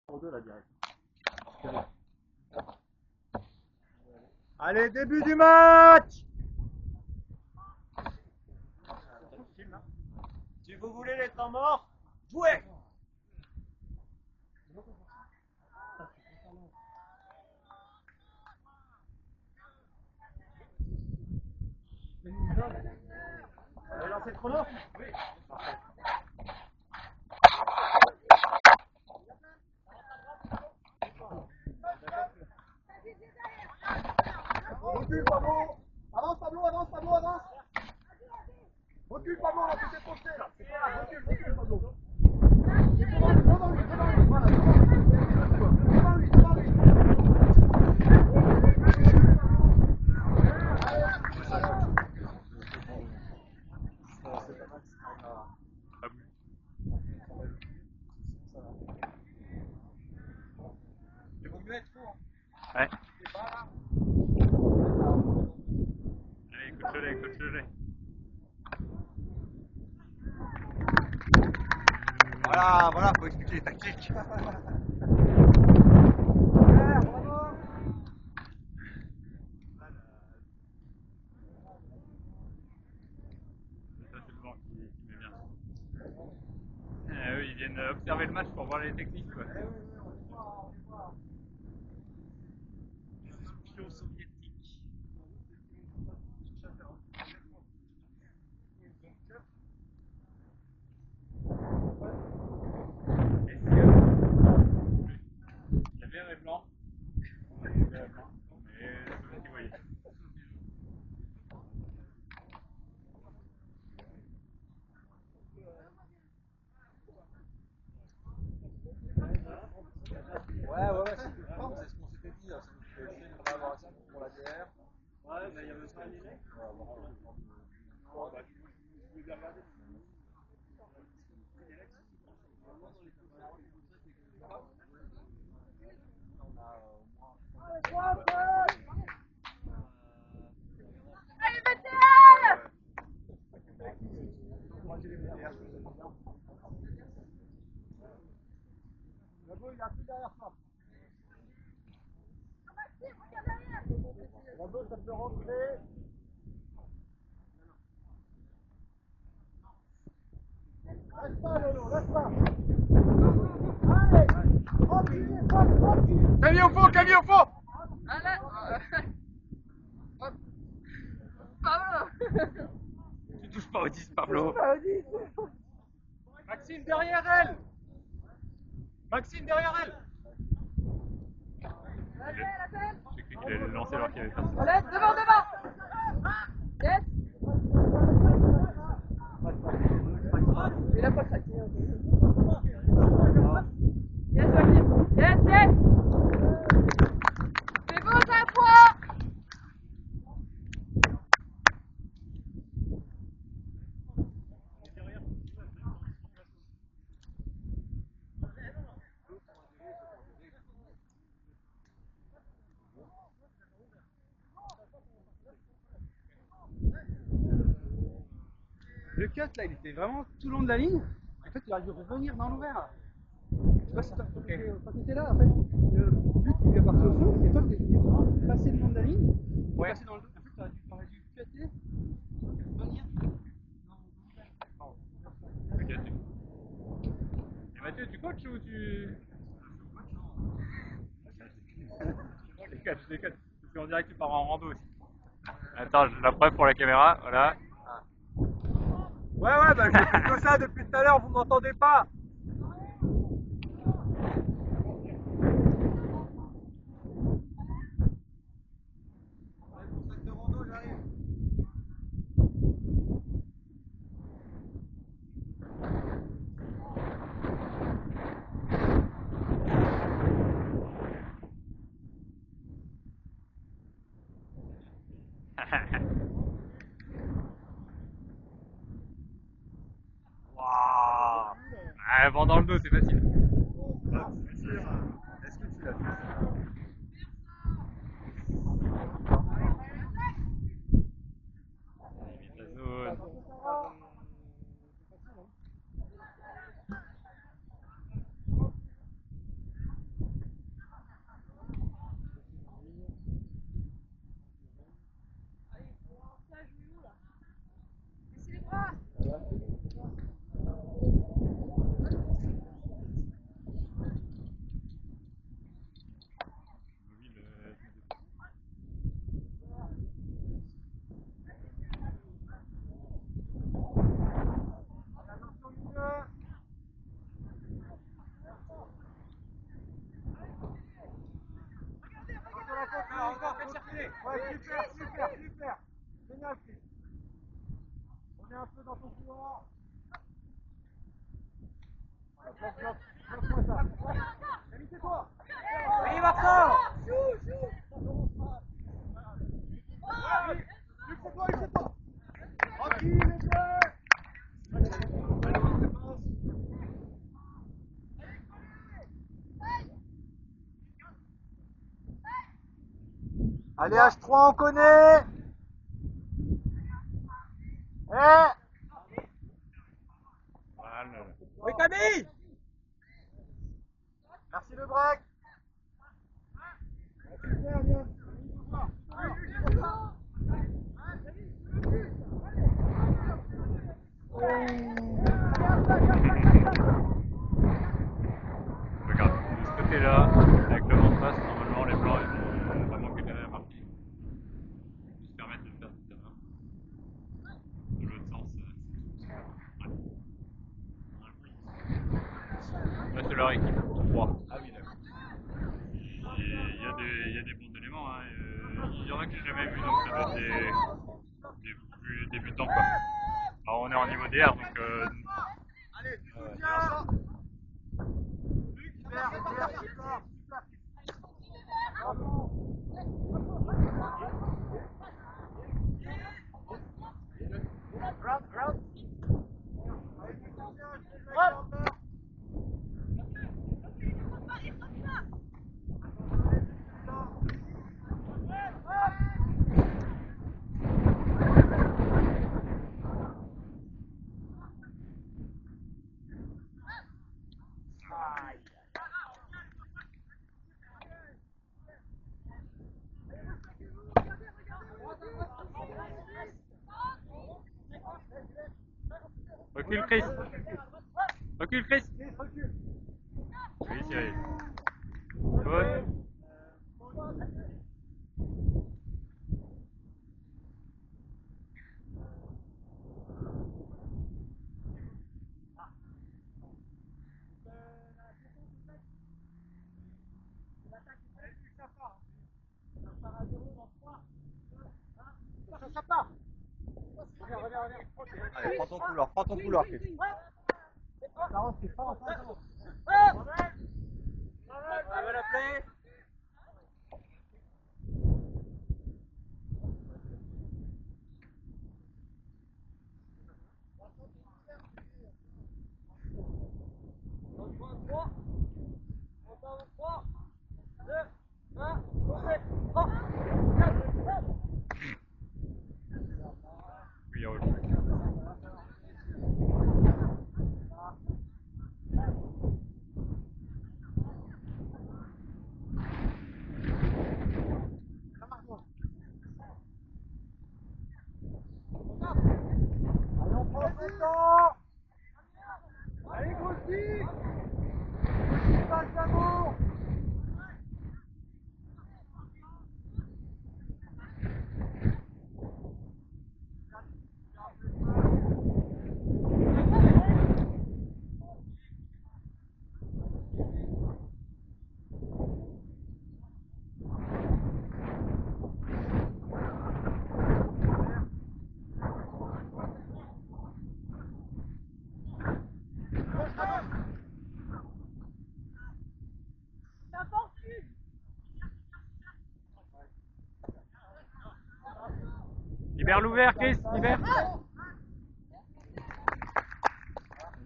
En deux là direct. Allez, début du match. Si vous voulez les temps morts, jouez. Vous avez lancé le chrono? Oui. Parfait. Recule Pablo. Avance Pablo, avance Pablo, avance. Recule Pablo, on va te défoncer là. C'est pas grave, recule Pablo. Devant lui, voilà, devant lui. Devant lui. Il vaut mieux être faux. Ouais. Allez, coach-le. Voilà, faut expliquer les tactiques. Ça, c'est le vent qui met bien. Eux, ils viennent observer le match pour voir les techniques, quoi. Les espions soviétiques. La vert est blanc. Mais c'est vous qui voyez. Ouais, c'est ce qu'on s'était dit, ça nous fait chier de ne pas avoir assez pour la bière. Ouais, mais il y avait ça les mecs. Allez, mettez-le! Il a plus derrière toi. La gauche, ça peut rentrer. Lâche pas, Lolo, lâche pas. Allez, tranquille. Camille au fond! Allez! Hop! Pablo! Tu touches pas au 10, Pablo. Maxime derrière elle. J'ai cru qu'il allait lancer alors qu'il y avait personne. Allez, devant! Yes! Il a pas craqué. Yes, Joachim! Yes! C'est bon, ça point! Le cut là, il était vraiment tout le long de la ligne. En fait, il aurait dû revenir dans l'ouvert. Je sais pas si quand tu étais là, en fait, le but il est parti au fond, et toi tu es passé le long de la ligne, Ouais. passé dans le dos. En fait, tu aurais dû cutter et revenir dans l'ouvert. Ok, et Mathieu, tu coaches ou tu. Je déconne. Parce qu'on dirait que tu pars en rando aussi. Attends, je la preuve pour la caméra, voilà. Ouais, bah je fais que ça depuis tout à l'heure, vous m'entendez pas. Waouh! Ah, vent dans le dos, c'est facile. Est-ce que tu l'as fait? Limite la zone. Ouais, super, super, super. Génial, Chris. On est un peu dans ton couloir. Bloque-moi ça. Camille, c'est toi. Oui, Marco. Luc, c'est toi, Luc, c'est toi. Tranquille, les bleus. Allez, H3, on connaît. Eh. Voilà. Oui, Camille. Merci le break. Super, bien. Regarde, de ce côté-là, avec le vent de face, normalement les blancs ils vont vraiment gagner la partie. Ils se permettent de le faire tout à l'heure. De l'autre sens, ouais. Là c'est leur équipe, 3. Ah oui, d'accord. Il y a des bons éléments, hein. Il y en a que j'ai jamais vu, donc ça doit être des plus débutants quoi. Alors on est en niveau DR, donc Allez, tu soutiens ça. Luc, super, super, super, super. Bravo. Ground. Allez, tu soutiens, je vais avec Quentin. recule Chris. Recule Chris. Recule. Oui Cyril. Bonne. Ça part. Reviens. Allez, prends ton couloir, Chris. Ça rentre, Chris, ça rentre. Ça va l'appeler. Oui, roule. Allez, on prend son temps. Allez, grossis. Passe d'amour. Libère l'ouvert Chris, libère.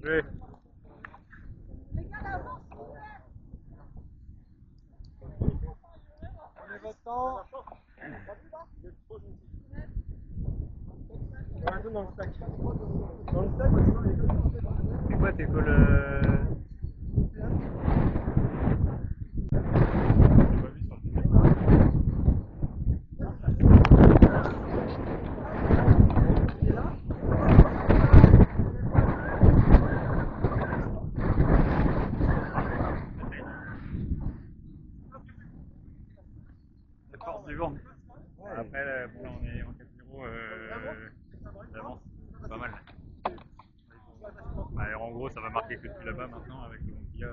Oui. Prenez votre temps. Dans le sac. Dans le sac, C'est quoi tes calls la force du vent. Après, bon, là on est en 4-0 d'avance, c'est pas mal. Ouais, en gros, ça va marquer que depuis là-bas maintenant avec le vent qu'il y a.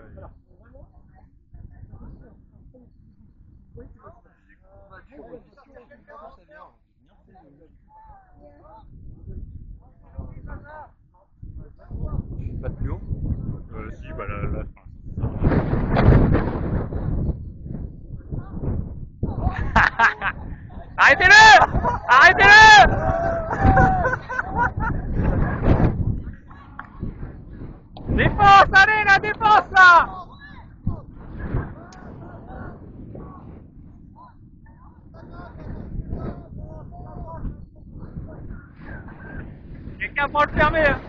bah là, arrêtez-le! Arrêtez-le! Défense, allez, la défense là! Quelqu'un prend le fermer hein.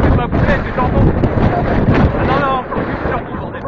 C'est pas boulet, c'est jambon. Ah non, non, faut plus de jambon, bordel.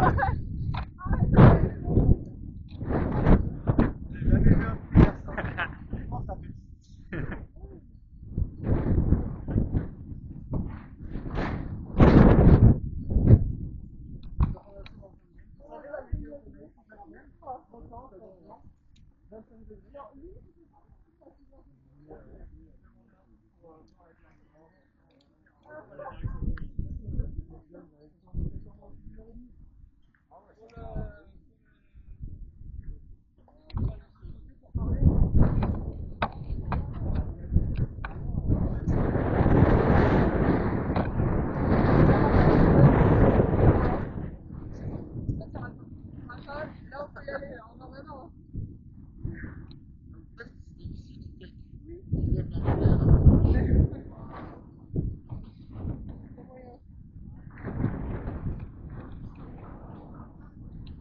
Là, on peut y aller, on en vraiment.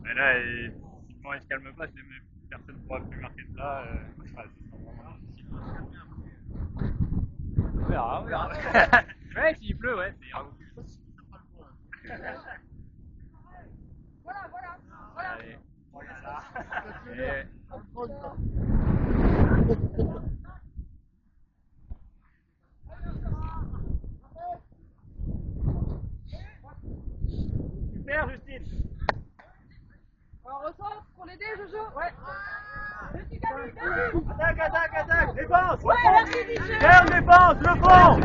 Mais là, typiquement, il se calme pas, personne ne pourra plus marquer de là. Ça sera vraiment difficile. On verra, on verra. Ouais, s'il pleut, ouais, ça ira beaucoup plus. Voilà. Allez, on regarde ça. Et... Super, Justine. On recentre pour l'aider, Jojo. Ouais. Je suis Camille. Attaque, défense! Ouais, merci, Michel. Ferme, défense, le fond!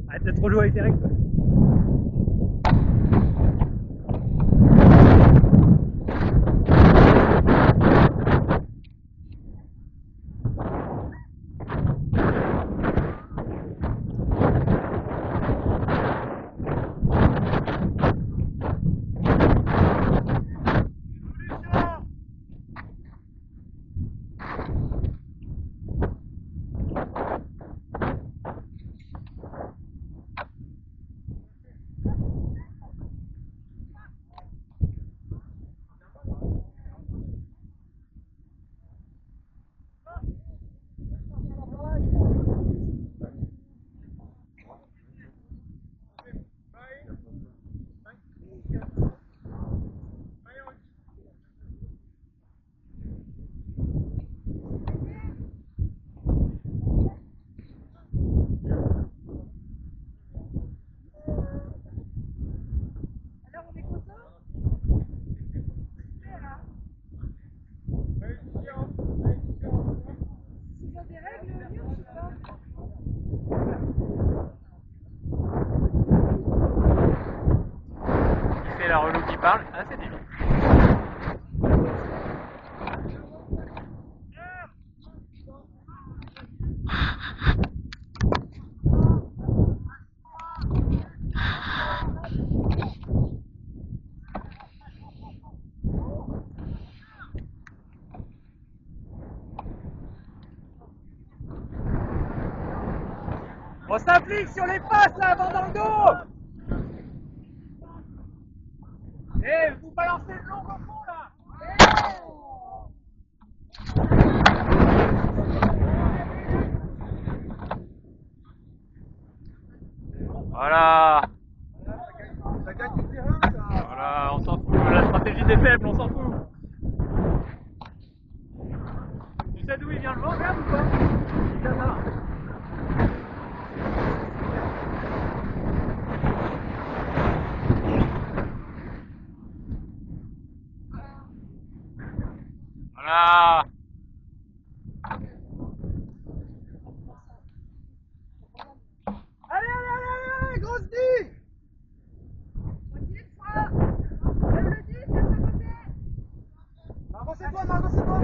Arrête de trop jouer avec Eric. la relou qui parle, ah c'est dur. On s'applique sur les passes là, avant dans le dos. Eh, vous balancez le long au fond là. Voilà. Ça gagne du terrain, ça. Voilà, on s'en fout. La stratégie des faibles, on s'en fout. Tu sais d'où il vient le vent, regarde ou pas? Il vient là. Voilà. Allez, grosse vie. Margot, c'est toi, Margot, c'est toi.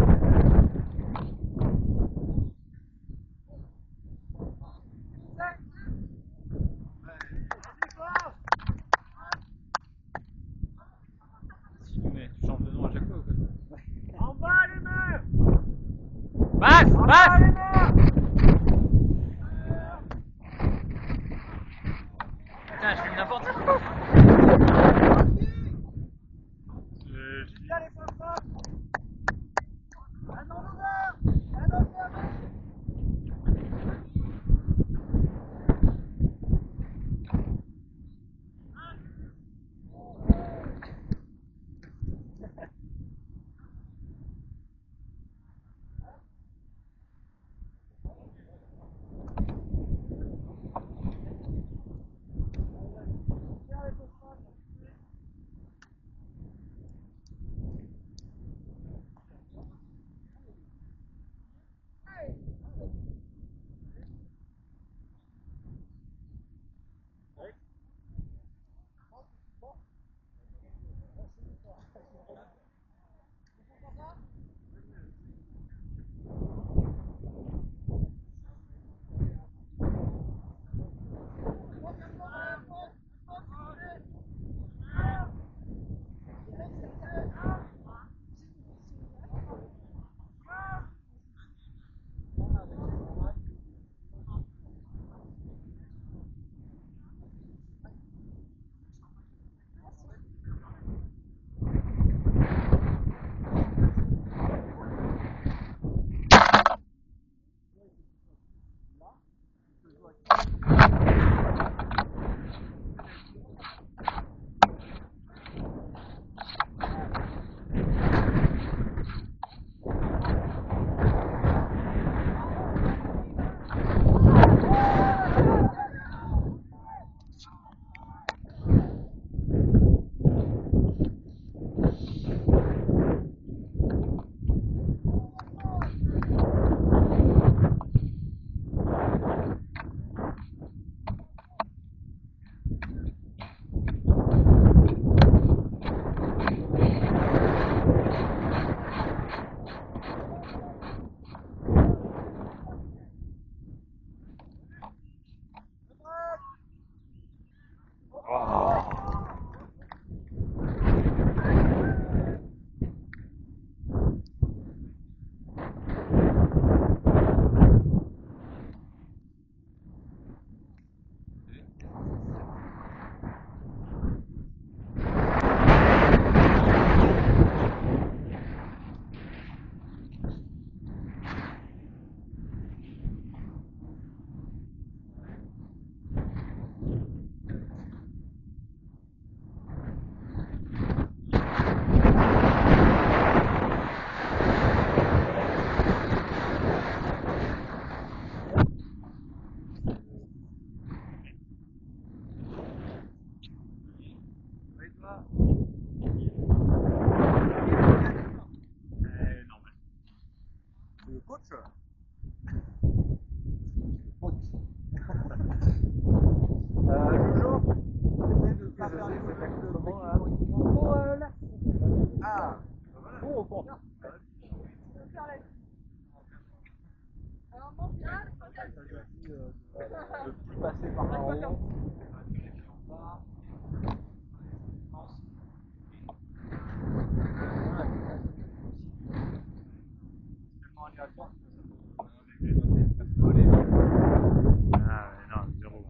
Mais tu changes de nom à chaque fois ou quoi? En bas les mains. Passe, passe. Putain, je fais n'importe quoi. Viens les sympas. Un en ouvert. Un en fermé. Normal. Le coach. Jojo, essaie de pas faire les actes de Alors, mon final, De plus passer par là en haut. Ah mais non, 0.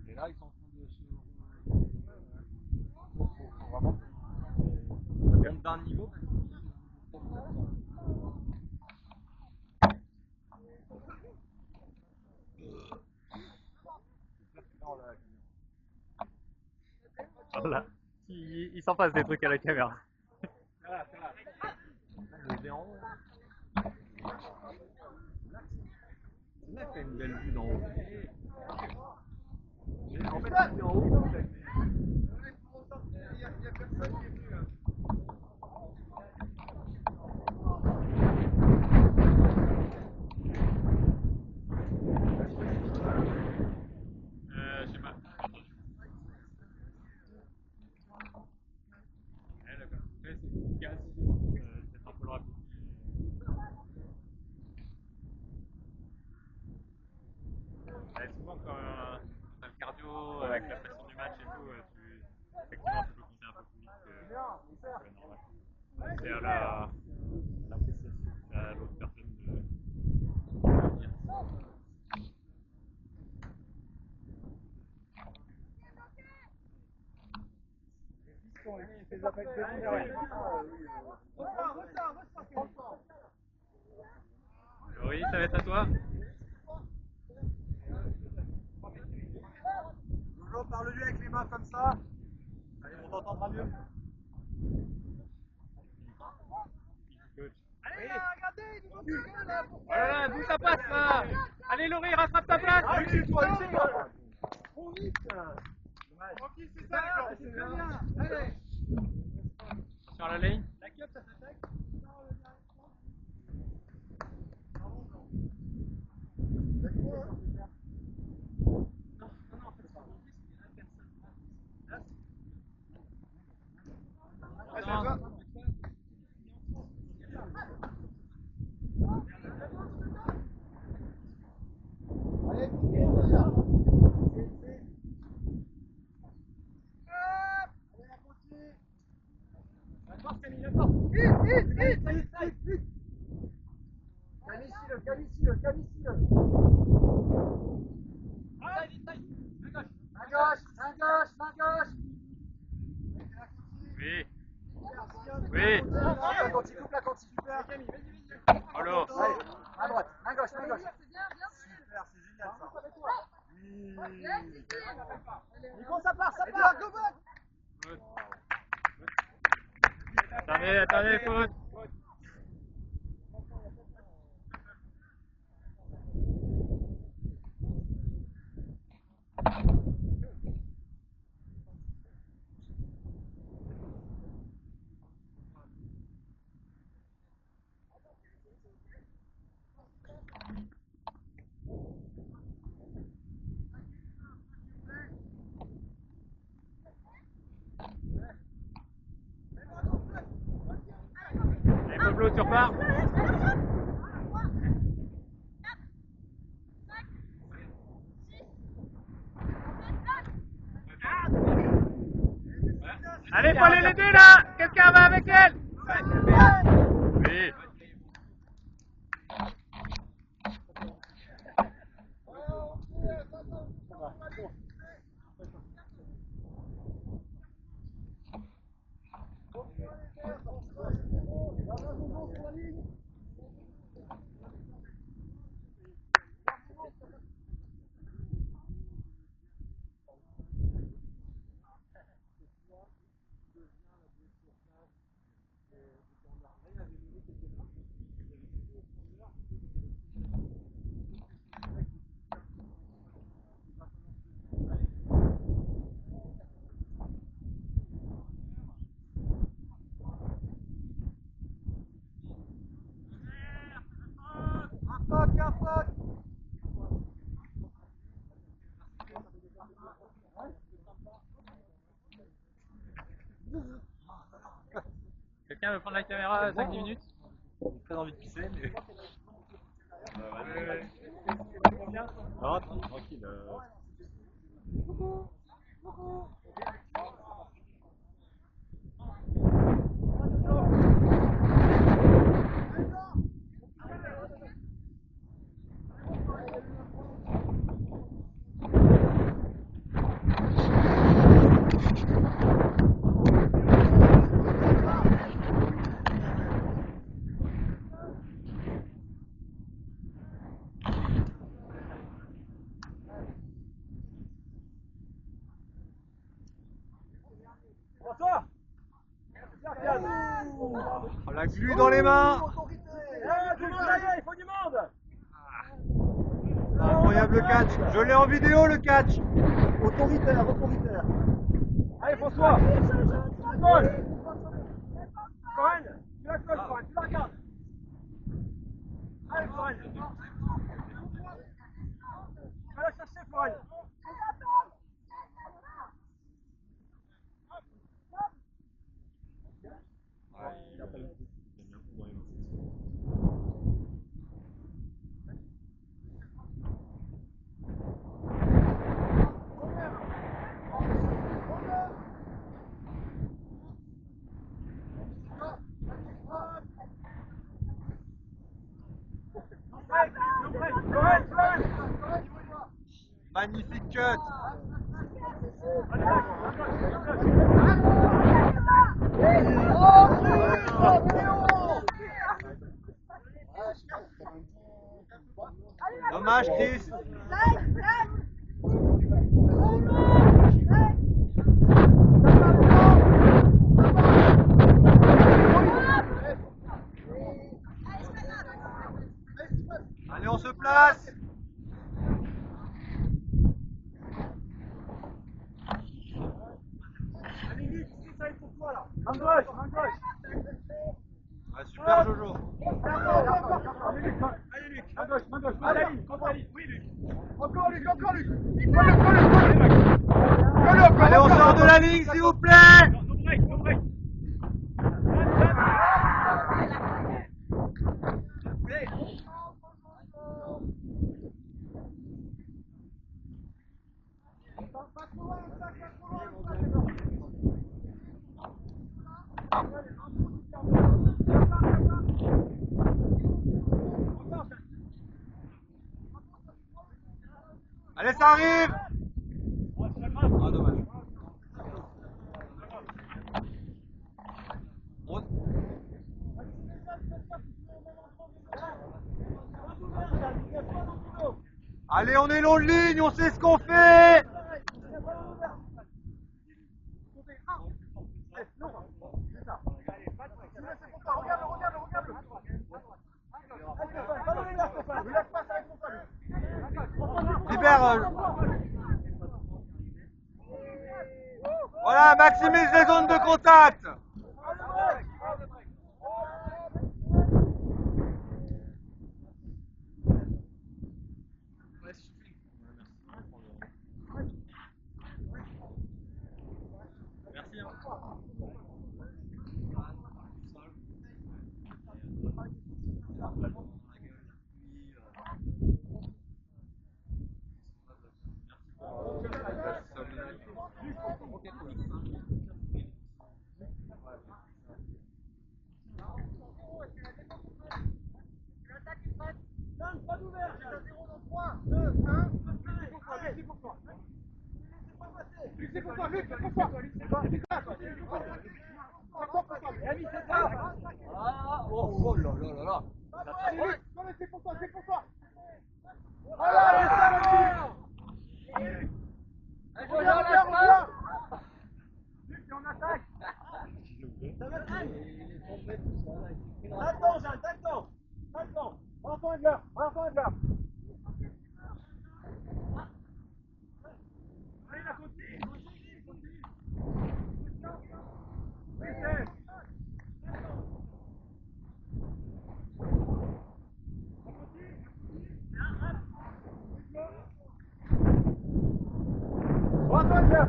Et là, ils sont en train de se. Faut vraiment. Même d'un niveau. Voilà. Il s'en passe des trucs à la caméra. Le géant. C'est là que t'as une belle vue d'en haut. Mais en fait, c'est en haut. Il y a personne qui est venu. Je sais pas. Ouais, d'accord. Ouais, c'est quasi. C'est un peu le rapide. Ouais, souvent quand t'as le cardio avec la pression du match et tout, effectivement tu peux compter un peu plus vite que normal. C'est à l'appréciation à l'autre personne de dire. Oui, ça va être à toi. Jojo, parle-lui avec les mains comme ça. Allez, on t'entendra mieux. allez là, regardez, il nous manque là pour Voilà, d'où ça passe là. Allez Laurie, rattrape ta place. Trop vite. Tranquille, c'est ça, c'est très bien. Allez. Attention à la ligne. La cup, ça s'attaque. Oui. Oui. Allô. À droite, main gauche, main gauche. C'est bien, bien. Super, c'est génial ça. Oui. Bien, Christine. Nico, ça part, go back. Attendez, faute. Allez Pablo, tu repars. Allez, faut aller l'aider là. Quelqu'un va avec elle. Oui. Quelqu'un veut prendre la caméra 5 minutes? J'ai très envie de pisser, mais. Non, tranquille. Bonsoir. Oh, la glu dans les mains! Il faut du monde. Incroyable catch! Je l'ai en vidéo le catch! Autoritaire, autoritaire. Allez François. Colle. Corinne, tu la colles, Corinne, tu la regardes. Allez Corinne. Va la chercher Corinne. Magnifique cut! Dommage Chris! Allez, on se place! Main gauche, main gauche. Ouais, super Jojo! Allez Luc, main gauche, main gauche. Allez Luc, contre la ligne. Oui Luc. Encore Luc, encore Luc. Allez, on sort de la ligne s'il vous plaît! No break, no break. Allez, ça arrive! Ah, dommage. On- Allez, on est long de ligne, on sait ce qu'on fait! Libère. Voilà, maximise les zones de contact. Oh là là là là. C'est pour toi, c'est pour toi. On attaque. Attends, Jeanne, attends. Attends. Enfant de là, enfant de là. Allez, la continue, continue, continue. Oui, c'est. Enfant de là.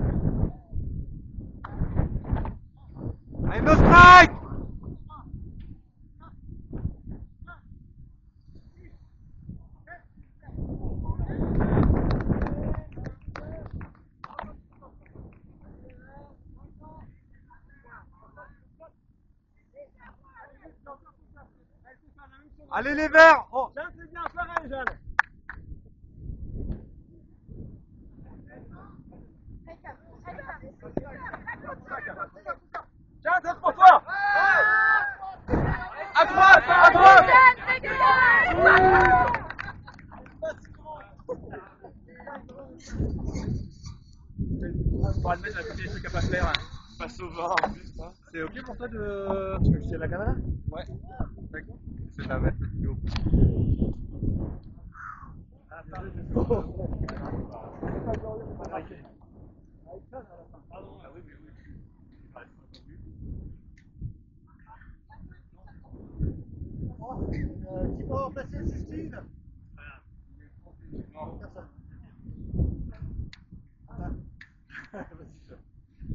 Allez, no strike! Allez les verts. Oh. Jeanne, c'est bien, pareil, Jeanne. Jeanne, c'est pour toi. À droite, à droite. Pour admettre, j'ai des trucs à pas faire. Passe au vent en plus. C'est ok pour toi de. C'est la caméra? Ouais. D'accord. C'est de la mettre plus haut. Qui peut remplacer Justine?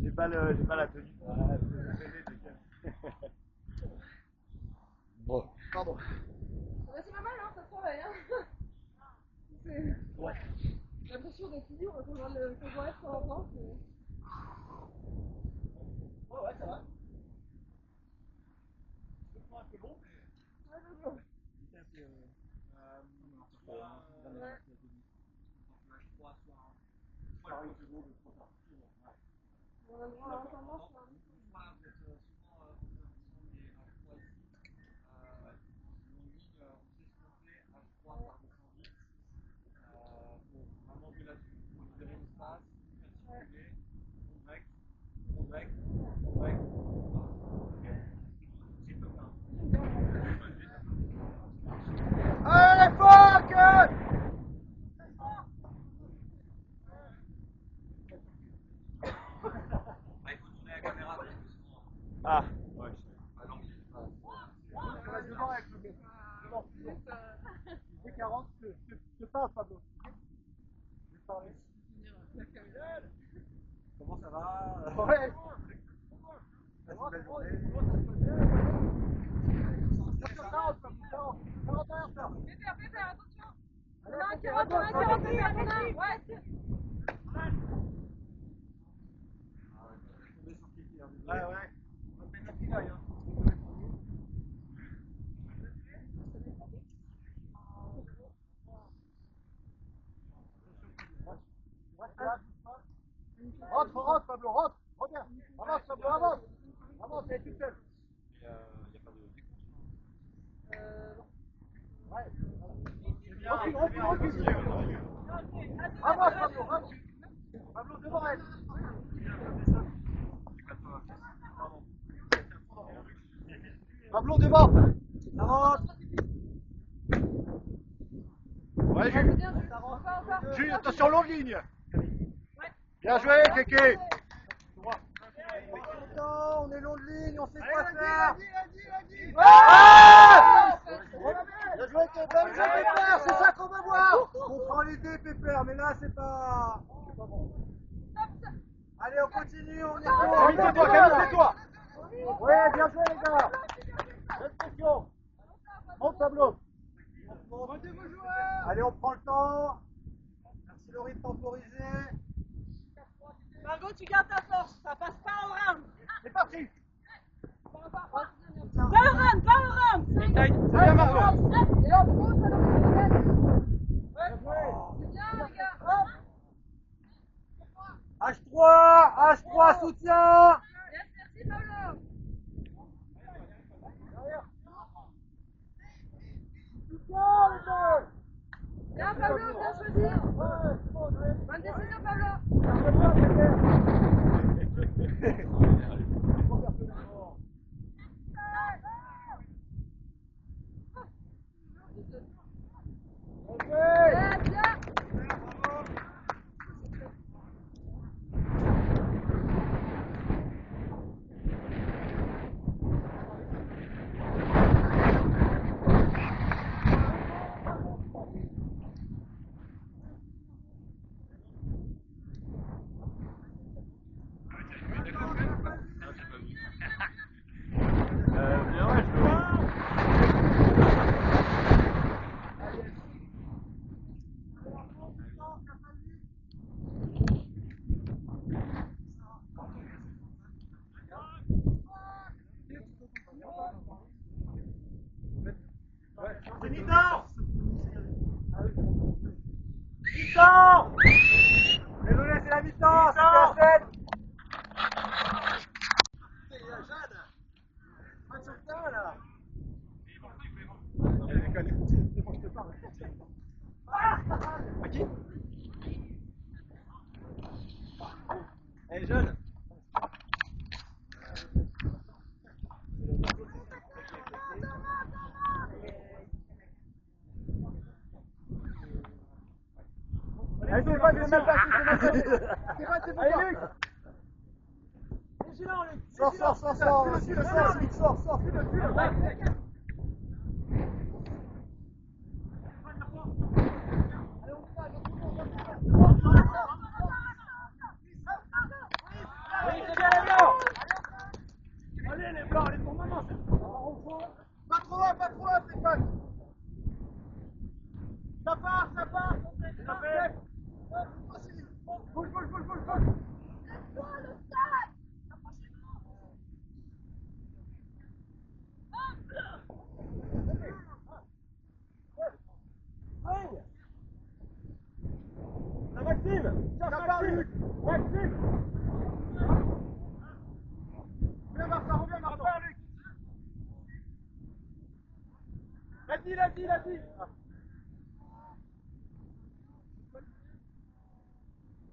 J'ai pas la tenue. Bon. Pardon. C'est pas mal, hein, ça travaille. Hein. J'ai l'impression d'être libre quand je vois être sur la planche. Ouais, ça va. Allez, fuck! Ah, ouais. Je reste devant avec le gars. Devant. Dès 40, je passe, Pablo. Je vais parler. Comment ça va? Ouais. Passe une belle journée. Pépère, attention. On a un 40, Pépère, on a. Ouais, Ouais, ouais. On fait notre gueule, hein. Rentre, Pablo, rentre. Reviens. Avance, Pablo, avance. Avance, elle est toute seule. Il n'y a pas de décompte. Ouais. Recule. Avance, Pablo, recule. Pablo, devant elle. Pablo, devant. Avance. Ouais, Jules. Jules, attention, longue ligne. Bien joué, Kéké. On est long de ligne, on sait quoi faire. Bien joué, Pépère, c'est ça qu'on veut voir. On prend l'idée, Pépère, mais là, c'est pas bon. Allez, on continue, on est bon. Camille, ouais, bien joué, les gars. Bonne pression. Monte, Pablo. Allez, on prend le temps. Merci Laurie de temporiser. Margot, tu gardes ta force, ça passe pas au round. C'est parti. Va au round. C'est bien, Margot. Et hop, gauche, alors on va Bien joué. C'est bien, les gars. H3, soutien. Yes, merci, Pablo. Bien, Pablo, bien choisi. Bonne décision, Pablo. Bien, bien. Vigilant, Luc. Sors, sors, sors, sors, suis-le, sors, sors, suis-le. Oui, c'est bien les blancs. Allez les blancs, allez pour maman. Pas trop loin, Stéphane. Ça part. Bouge. La Maxime. Ça part, Luc. Maxime. Reviens, Martin. Luc. La dit.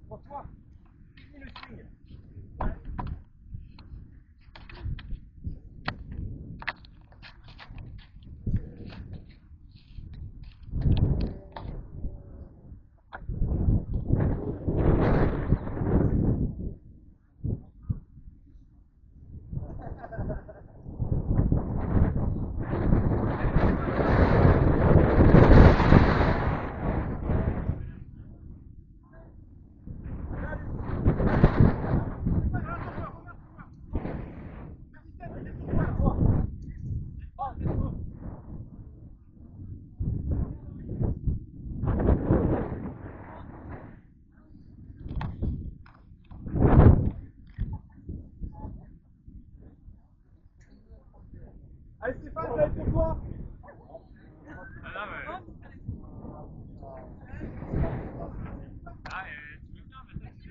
François, finis le swing. Allez, Stéphane, ça va être pour toi. Ah non, mais. Ah, tu veux bien,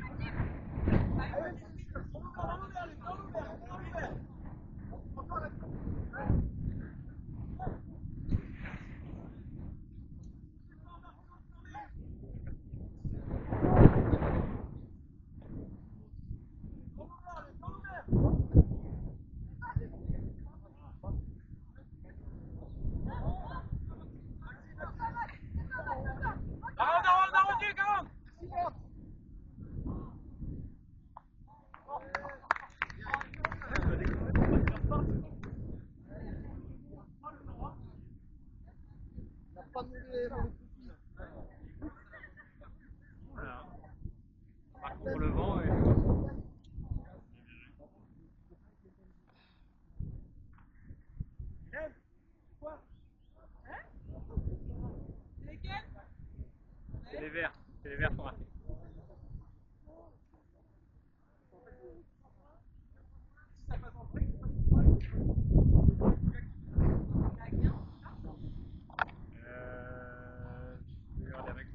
mais ça, voilà. Par contre, le vent et. C'est les verts sont ratés. Je vais regarder avec.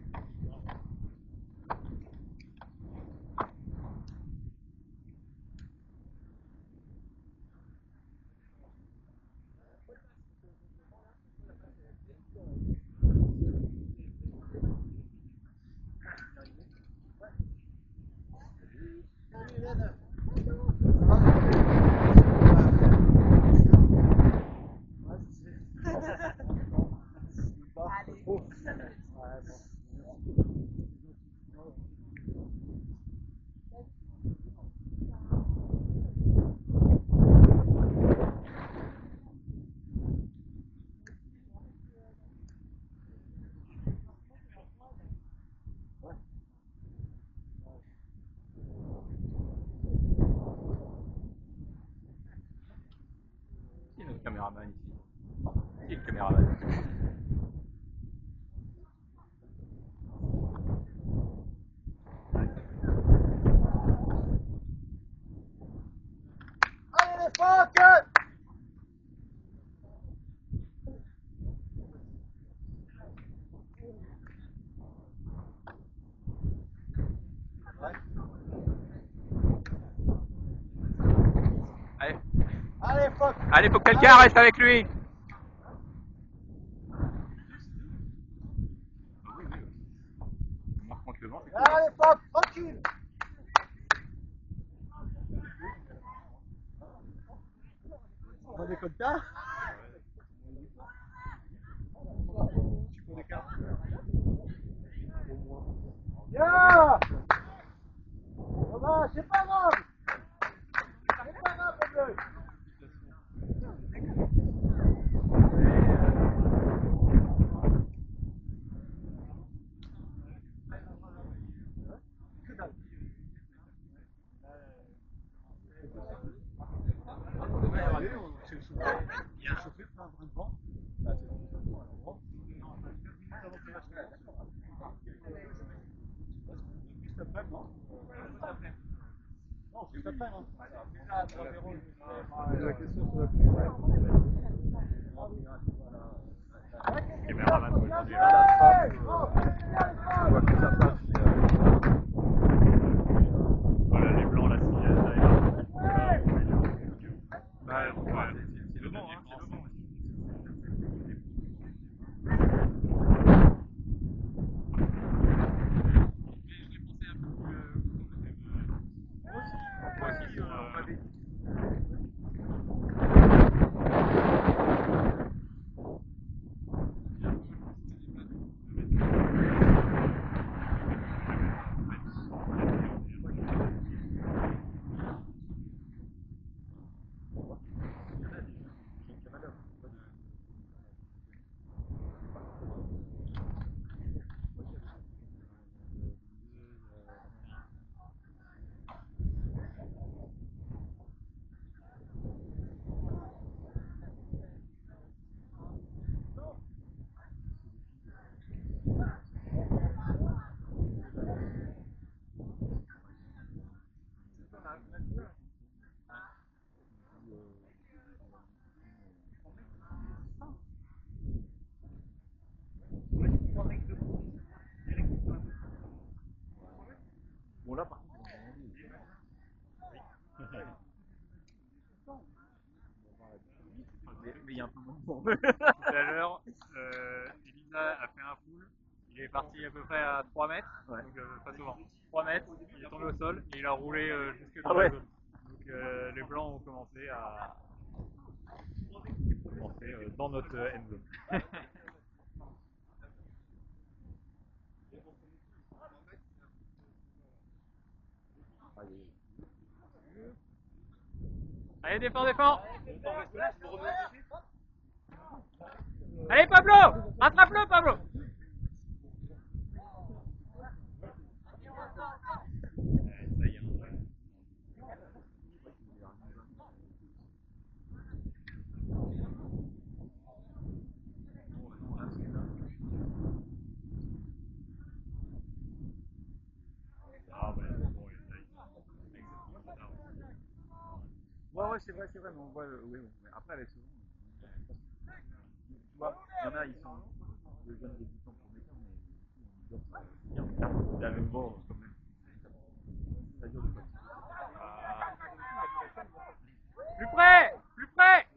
Il y a notre caméraman ici. Qui est le caméraman? Allez, les phoques. Allez, phoques. Allez, faut que quelqu'un reste avec lui. On marque moins que le vent, c'est cool. Allez, phoques, tranquille. On déconne pas. Tu prends des cartes. Bien. Dommage, c'est pas grave. La question sur la Caméraman aujourd'hui là. on voit que ça passe. Voilà les blancs là, s'il y a là, il y a- Bah, Ouais, c'est le vent, hein, c'est le vent. Moi aussi, on m'avait dit. Bon, là, par contre, on va mais il y a un peu moins de monde. Tout à l'heure, Elisa a fait un full. Il est parti à peu près à 3 mètres, Ouais. donc pas souvent. 3 mètres, il est tombé au sol et il a roulé jusque dans Ah ouais. la zone. Donc les blancs ont commencé dans notre end zone. Allez, défends, défends. Allez, Pablo, rattrape-le, Pablo. Ça y est. Ah ouais, bon, Ouais, c'est vrai, mais on voit, oui, mais après, avec ce vent, tu vois, il y en a, ils sont des jeunes débutants prometteurs, mais on dort, c'est bien. Il y a le vent, quand même. Ça dure de pas. Plus près, plus près.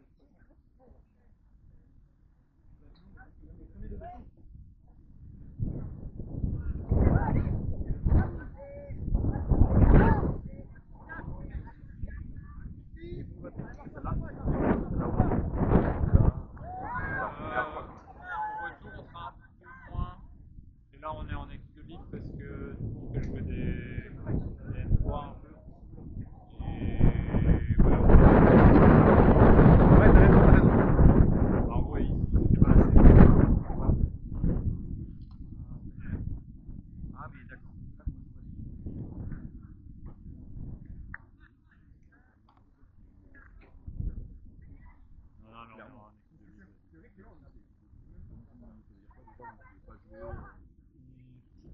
Au retour, on sera un peu moins. Et là, on est en équilibre parce que du coup, on fait jouer des N3 un peu. Et voilà. Ouais, t'as raison. En gros, c'est pas assez. Ah, mais d'accord. Non, on est en équilibre.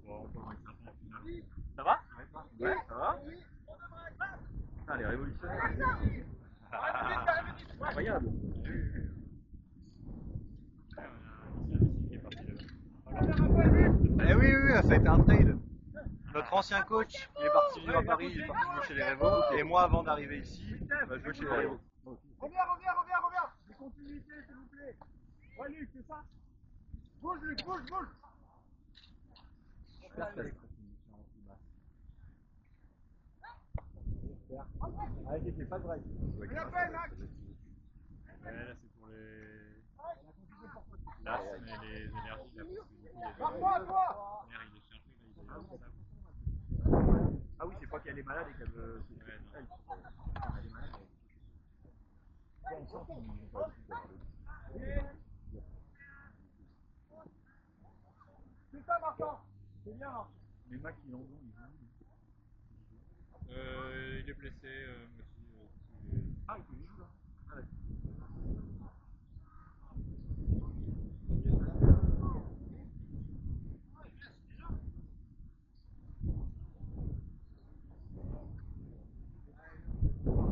Bon, on peut voir ça en finale. Ça va? Ouais, ça va? Putain, elle est révolutionnaire. Incroyable. Eh oui, ça a été un trade. Notre ancien coach, il est parti vivre à Paris, il est parti jouer chez les Réveaux. Et moi, avant d'arriver ici, je jouais chez les Réveaux. Reviens. Des continuités, s'il vous plaît. Ouais, Luc, c'est ça? Bouge, Luc, bouge. Allez, c'est pas de break. Ouais, là, c'est pour les l'asthme et les énergies. Là, parce que du coup, il y a l'air, il est chargé. Là, il est Ah oui, c'est pas qu'elle est malade et qu'elle veut. C'est elle pour. Elle est malade. On sent qu'ils n'ont pas l'habitude d'avoir le. C'est ça, Martin. C'est bien. Mais Mac, il en joue, il joue. il est blessé, moi aussi. Ah, il joue là. Ah, d'accord.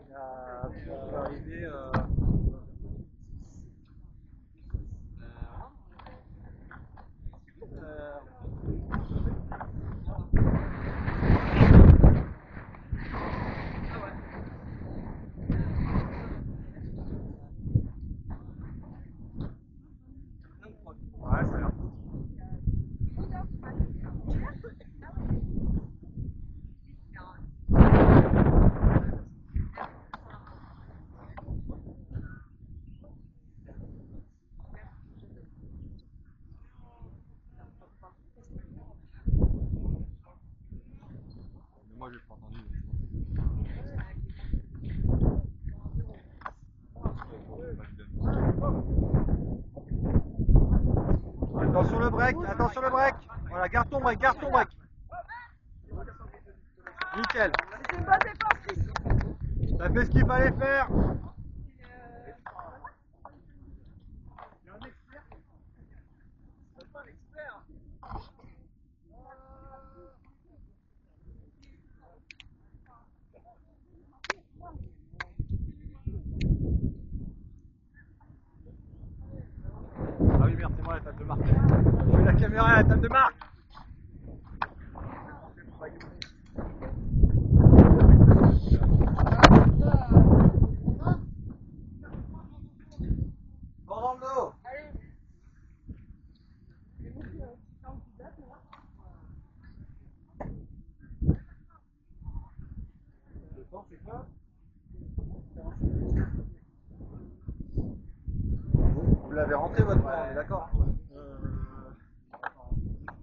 peut arriver. Ouais, ça a l'air fou. Mais moi, j'ai pas entendu. Attention le break, attention le break. Voilà, garde ton break, garde ton break. Nickel. C'est une bonne défense, Chris. T'as fait ce qu'il fallait faire. Ah oui merde, c'est moi la table de marque. Je fais la caméra à la table de marque. Bon dans le dos. Le temps c'est quoi? Vous l'avez rentré votre temps, on est d'accord?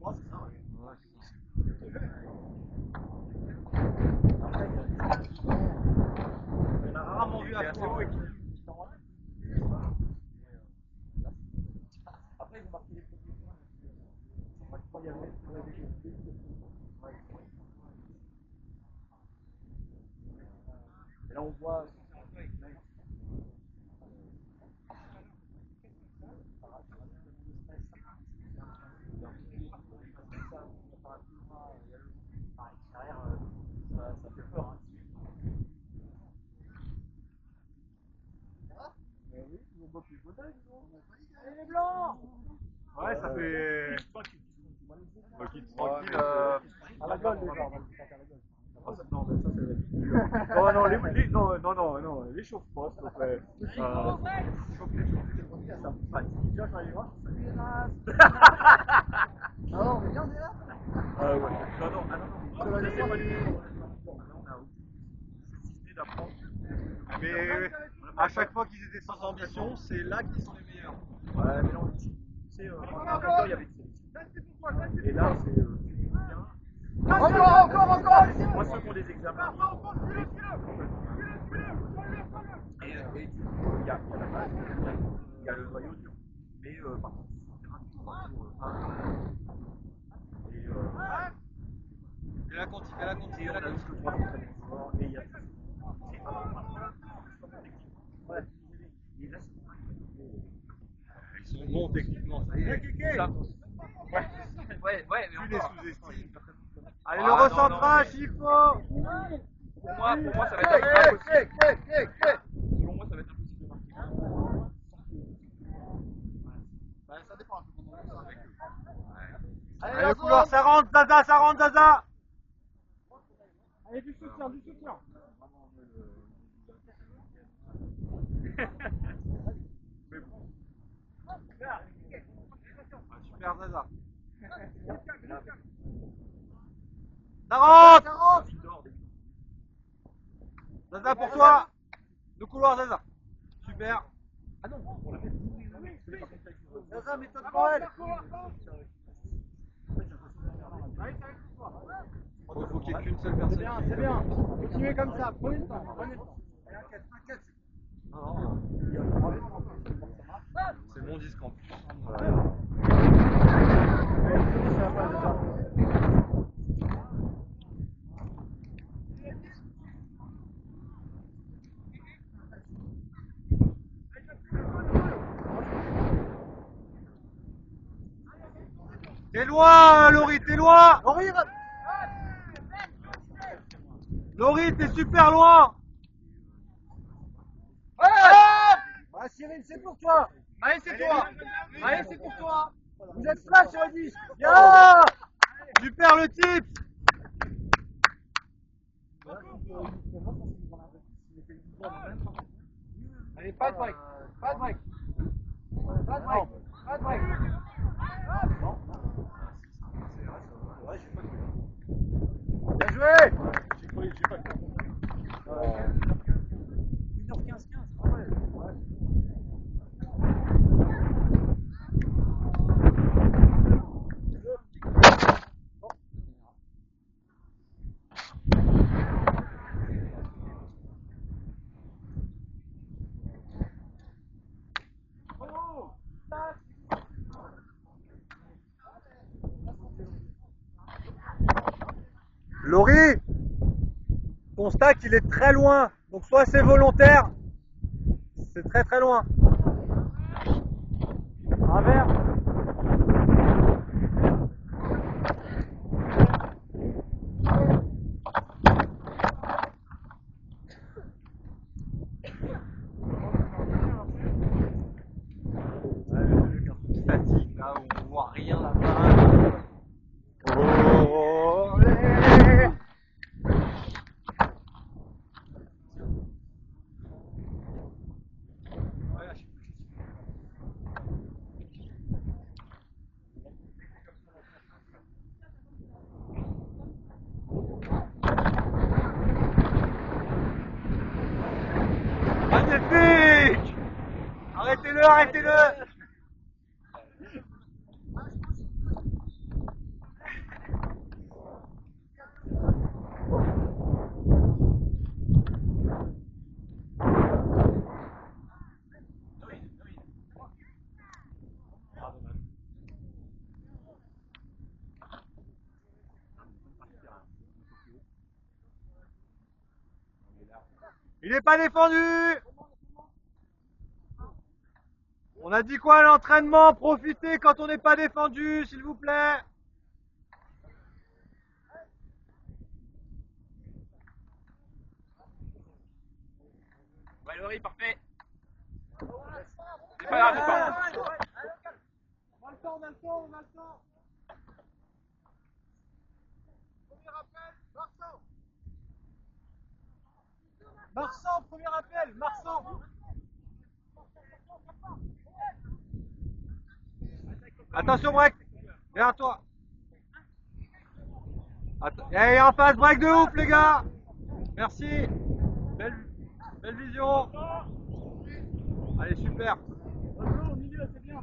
Moi c'est ça. On a rarement vu à fond. Après, ils ont marqué les premiers. Et là, on voit. Ça fait peur. Allez les blancs! Ouais, ça fait. Tranquille. À la gueule déjà, on va le faire à la gueule. Non, mais ça c'est non, les chauffe pas, s'il te plaît. Ça me fatigue. Déjà, quand il est loin, Non, mais viens, on est là. ouais. Mais à chaque fois qu'ils étaient sans ambition, c'est là qu'ils sont les meilleurs. Ouais, mais non, tu sais, quand il y avait une sélection. Et là, c'est bien. Encore. Moi, ceux qui ont des examens. Et il y a la base, il y a le noyau dur. Mais par contre, c'est rapide. Elle a continué. Et on a eu que 3 entraînements. Et il y a ouais. Et là, Ils sont bons techniquement, ça y est. ouais, mais Tu les encore. sous-estimes. Allez, le recentrage, il faut. Pour moi, ça va être impossible. Selon moi, ça va être impossible de marquer. Ça dépend un peu comment on est avec eux. Allez, le couloir, ça rentre, Zaza. Allez, du soutien. Super Zaza. Ça rentre. Zaza pour toi. Le couloir Zaza. Super. Ah non, on l'a fait. Zaza, mets-toi devant elle. Il faut qu'il n'y ait qu'une seule personne. C'est bien. Continuez comme ça. Prenez le temps. T'inquiète. Non. C'est mon disque en plus. T'es loin, Laurie, t'es loin. Laurie, t'es super loin. Ah Cyril, c'est pour toi. Allez, c'est toi. Allez, c'est pour toi. Vous êtes là sur le 10. Bien. Super le type. Allez, pas de break. Pas de break. Pas de break. Pas de break. Ouais, j'ai pas cru. Bien joué. J'ai pas cru. 1h15, 15. Ah ouais. Laurie, ton stack il est très loin, donc soit c'est volontaire, c'est très très loin. Travers. Statique là où on voit rien là-bas. Oh, magnifique! Arrêtez-le, arrêtez-le! Il n'est pas défendu! On a dit quoi à l'entraînement? Profitez quand on n'est pas défendu, s'il vous plaît! Ouais, Laurie, parfait. C'est pas grave, c'est pas grave. On a le temps, on a le temps, on a le temps. Premier appel, Marsan. Marsan, premier appel, Marsan! Attention, break! Derrière toi! Et en face, break de ouf, les gars! Merci! Belle vision! Allez, super! Au milieu, c'est bien.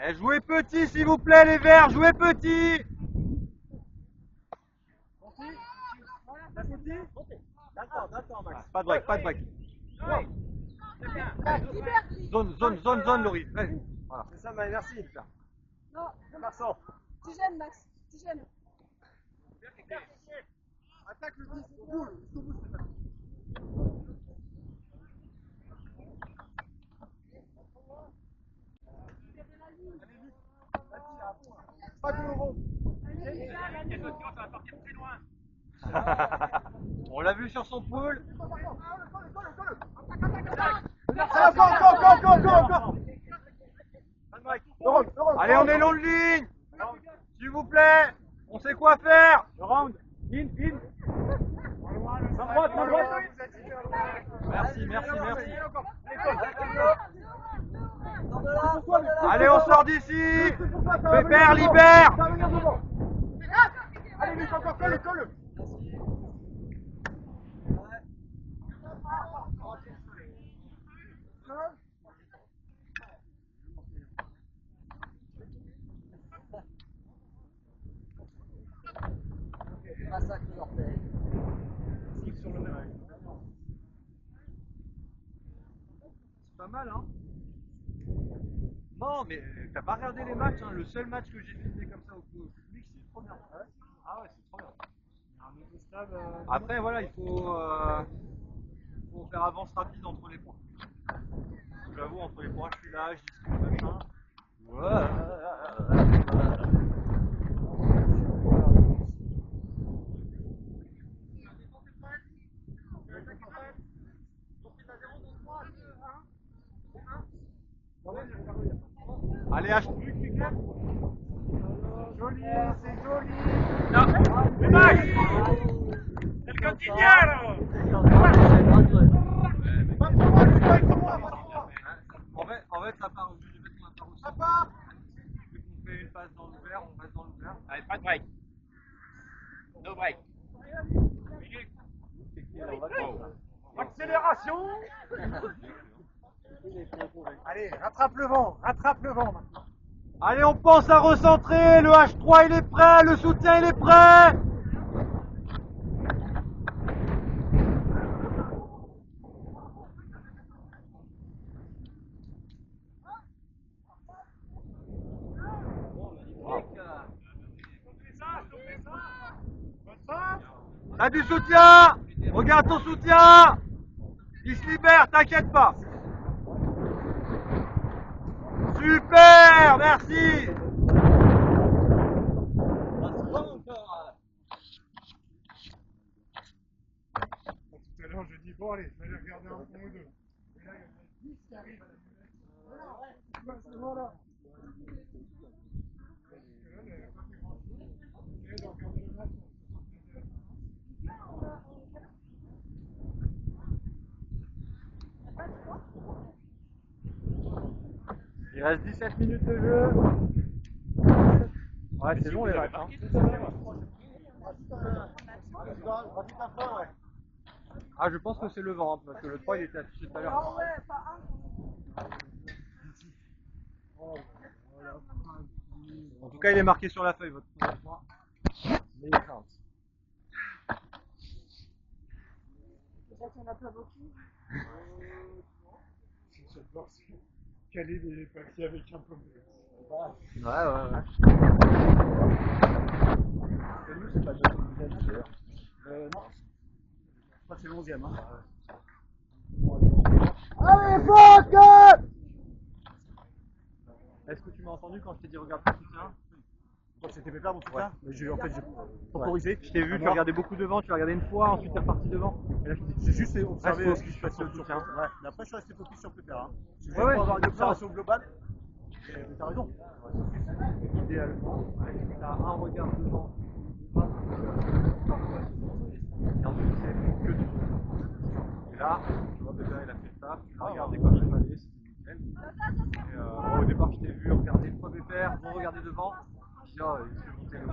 Eh, jouez petit, s'il vous plaît, les verts, jouez petit! D'accord, Max. Pas de break, pas de break. Zone, Laurie. Vas-y. Voilà. C'est ça, merci. Non, Marsan. tu gênes, Max. Tu gênes. Attaque le 10, au bout, jusqu'au bout, c'est ça. Pas de rond. On l'a vu sur son pool. Encore. Allez, on est long de ligne. S'il vous plaît. On sait quoi faire. Le round. In. Main droite. Merci. Allez, on sort d'ici. Pépère, libère. Allez, vite, encore, colle. C'est pas mal, hein? Non, mais t'as pas regardé les matchs, hein. Le seul match que j'ai filmé comme ça au public, c'est trop bien. Ah ouais, c'est trop bien. Après, voilà, il faut faire avance rapide entre les points. J'avoue, entre les points, je suis là, je discute, machin. Ouais. Allez, H. Joli, c'est joli. Non, mais Max, c'est le quotidiano. En fait, ça part au milieu de qu'on a pas reçu. Ça part. Vu qu'on fait une passe dans l'ouvert, on reste dans l'ouvert. Allez, pas de break. No break. Accélération. Allez, rattrape le vent maintenant. Allez, on pense à recentrer. Le H3 il est prêt, le soutien il est prêt. T'as du soutien. Regarde ton soutien. Il se libère, t'inquiète pas. Super, merci. Tout à l'heure, je dis, bon, allez, je vais aller regarder un point ou deux. Et là, il y en a 10 qui arrivent à la minute. Voilà. Parce que là, il n'y a pas fait grand-chose. Et de regarder le match, Il reste 17 minutes de jeu. Ouais, c'est long les matchs. Hein. Ah, je pense que c'est le vent, parce que le 3 il était affiché tout à l'heure. Ah ouais, pas un. En tout cas, il est marqué sur la feuille, votre premier point. Mais il compte. C'est vrai qu'il y en a pas beaucoup. j'adore caler des papiers avec un peu de. Ouais. Et nous, c'est pas notre dizaine d'ailleurs. Non. Je crois que c'est le 11e. Hein. Allez, fuck! Est-ce que tu m'as entendu quand je t'ai dit regarde ton soutien? Je crois que c'était Pépère mon soutien. Ouais. Mais j'ai temporisé. Je t'ai vu, tu regardais beaucoup devant, tu regardais une fois, ensuite tu es reparti devant. Et là, je t'ai dit, J'ai juste observé reste ce qui se passe sur le soutien. Ouais. Mais après, je suis resté focus sur Pépère. Hein. C'est juste Ouais, pour avoir une non. observation globale. Mais t'as raison. Idéalement, tu as un regard devant. Et ensuite, c'est que du Et là, tu vois, Pépère, il a fait ça. Tu l'as regardé comme il fallait, c'était nickel. Et moi, au départ, je t'ai vu regarder une fois Pépère, regarder devant. Je dis, oh, il fait monter le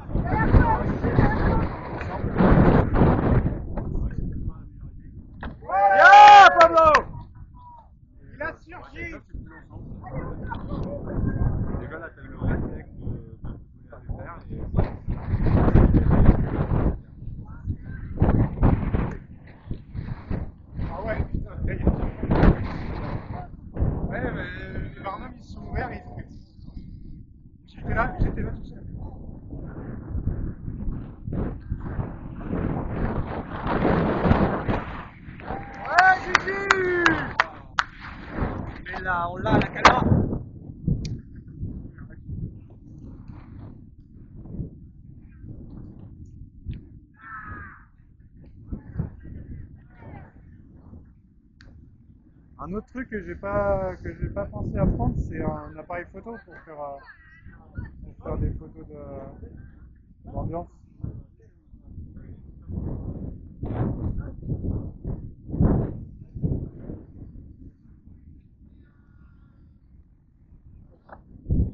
Yeah, Pablo! Il a surgi. Déjà, là, t'as eu le réflexe de faire et Ah ouais, putain, là, il y a ouais, mais les Barnum, ils se sont ouverts, j'étais là tout seul. ouais, Gigi! Mais là, on l'a, la cala! Un autre truc que j'ai pas pensé à prendre, c'est un appareil photo pour faire des photos d'ambiance.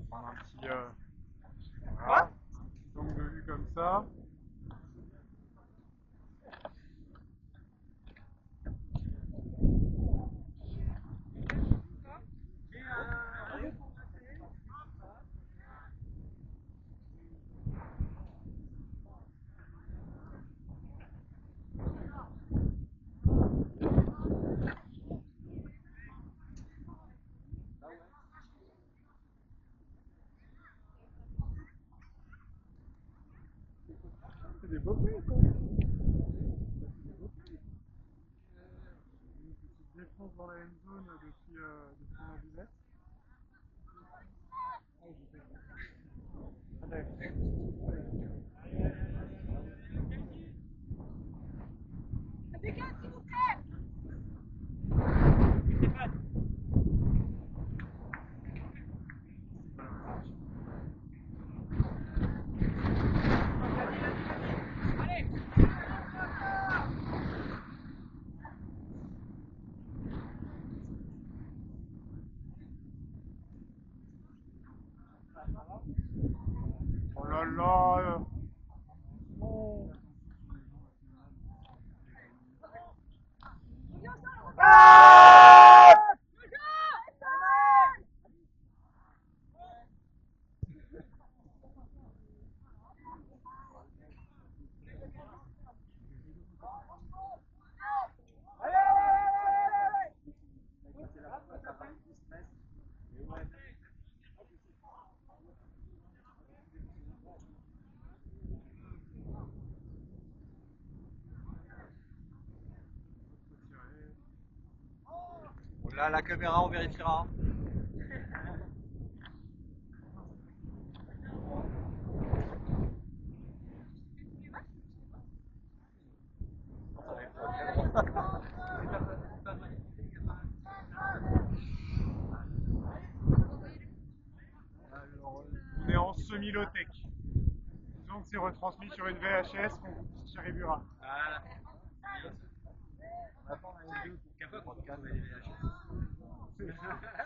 Prendre un petit voilà, donc de vue comme ça. C'est des beaux prix, quoi. Une petite défense dans la même zone depuis ma buvette. Oh là là. Là, la caméra, on vérifiera. On est en semi-low-tech. Donc c'est retransmis sur une VHS qu'on vous distribuera. Voilà.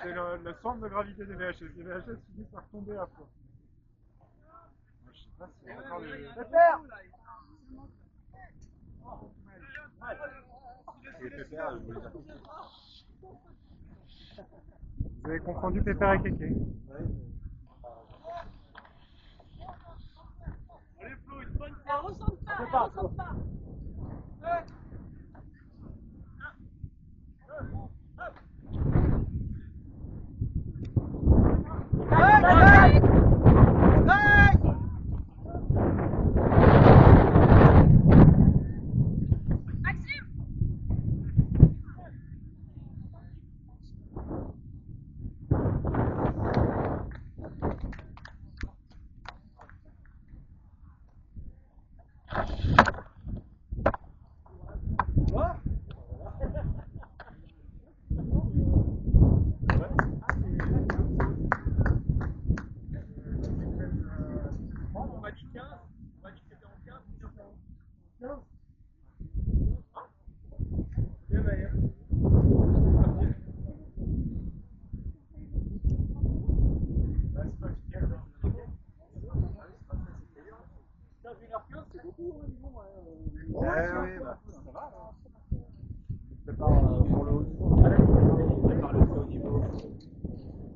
C'est le centre de gravité des VHS. Les VHS finissent par tomber à flot. Je sais pas si encore les... Vous avez confondu Pépère et Kéké. Ressens pas.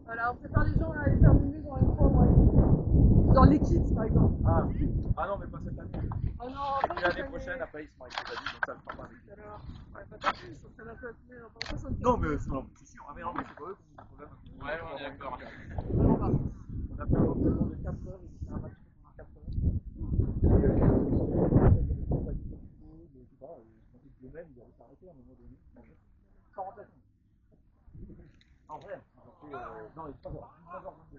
Voilà, on prépare les gens à aller faire mimer dans une fois, ouais. Dans les kits, par exemple. Ah non, mais pas cette année. Oh non, Et l'année prochaine, après, il sera avec les amis, donc ça le fera pas avec lui. alors, ouais, pas tant plus, ça serait la fête, mais enfin, ça me fait Non, mais c'est sûr. Ah, mais non, mais c'est pas eux qui ont des problèmes. Ouais, on est d'accord. vraiment pas. On a fait un entraînement de 4 heures, et on a fait un match pendant 4 heures. Le même, il avait s'arrêter à un moment donné. Sans remplacement. En vrai, on a fait. Non, il est 3 heures. 19h22.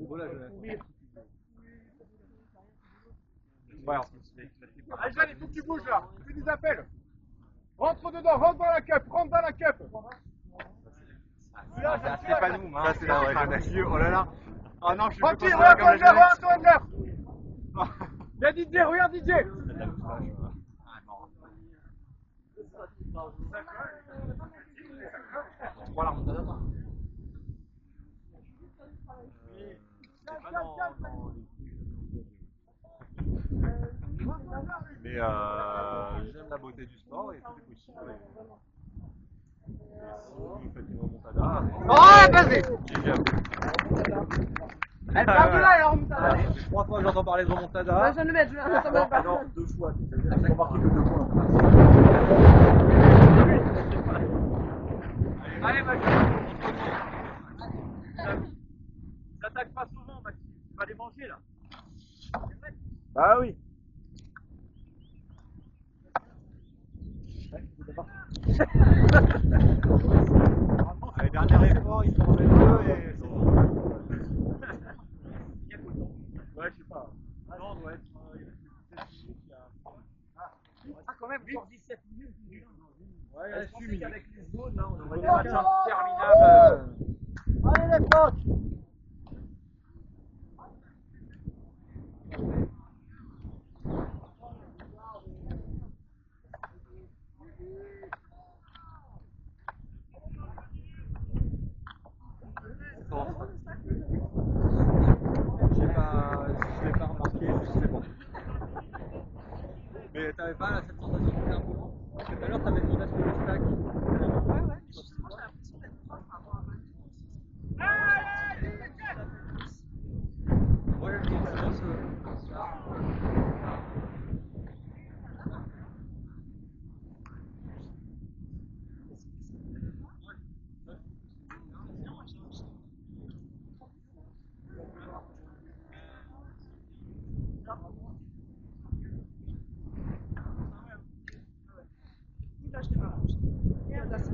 Voilà, je vais. Ouais, Allez, Jeanne, il faut que tu bouges là. Tu fais des appels. Rentre dedans, rentre dans la cup, rentre dans la cup. C'est pas nous, hein. Ça, c'est la vraie jeunesse. Oh là là. Ah non, je suis plus Tranquille, considéré regarde comme la Wendler, jeunesse. regarde Wendler. Il y a Didier, regarde Didier. Ah, mort. Voilà, on t'a pas. C'est pas dans mais j'aime la beauté du sport et tout est possible. Et si vous faites une remontada. Oh, vas-y. Elle part de là, alors, remontada. 3 fois que j'entends parler de remontada. Ouais, je viens de le mettre, je viens de le mettre. Non, 2 fois. C'est remarqué que 2 points. Allez, Maxime. T'attaques pas souvent, Maxime. Tu vas les manger là. Bah oui. Allez, dernier effort, ils sont en 2 et. Ouais, je sais pas. Non, on doit être. Ah, quand même, 17 minutes. Ouais, je pense qu'avec les zones, là, on aurait des matchs interminables. Allez les potes. pense. Je l'ai pas remarqué, je sais pas. Mais t'avais pas cette sensation que c'était un peu long? Parce que tout à l'heure t'avais demandé à ce que le stack. Ouais, mais justement, j'ai l'impression d'être proche par rapport à Manu. Ouais, je pense que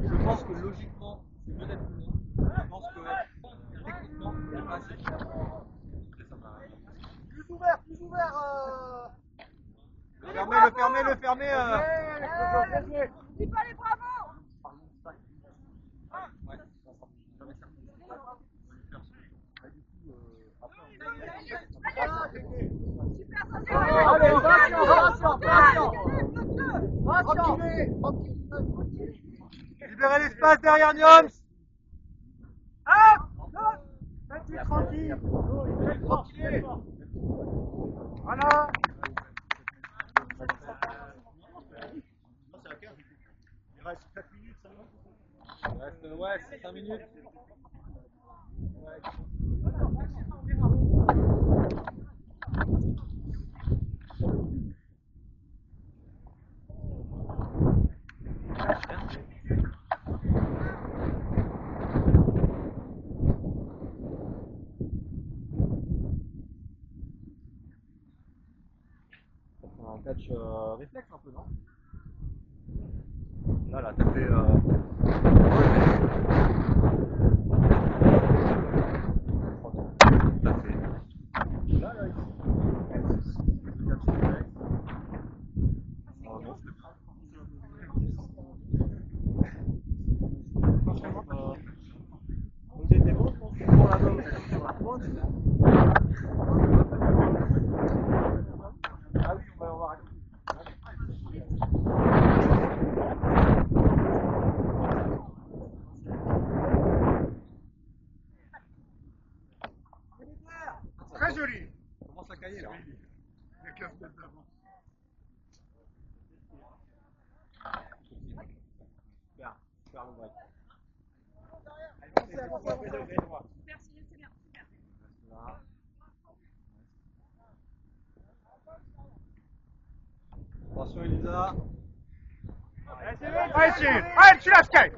je pense que logiquement, c'est mieux d'être plus long. Je pense que techniquement, c'est pas assez cher. Et ça m'a- Plus ouvert, plus ouvert. Le fermer. Dis pas les bravos! Ouais. Jamais ça. Super, Allez, Libérez l'espace derrière Nioms. tranquille. Tranquille. Voilà. Il reste 4 minutes, ça va? Il reste, ouais, c'est 5 minutes. Un catch réflexe un peu, non? Là, là, t'as fait. T'as fait. Là, là, ici. Oh non, c'était pas. Vous êtes des bons pour la bonne. Ah oui, on va voir. Très joli. Ça commence à cailler là. Il y a 15 mètres d'avant. Super, super le break. Merci, c'est bien, super. Reste là. Attention Elisa. Allez, tu lâches Kay.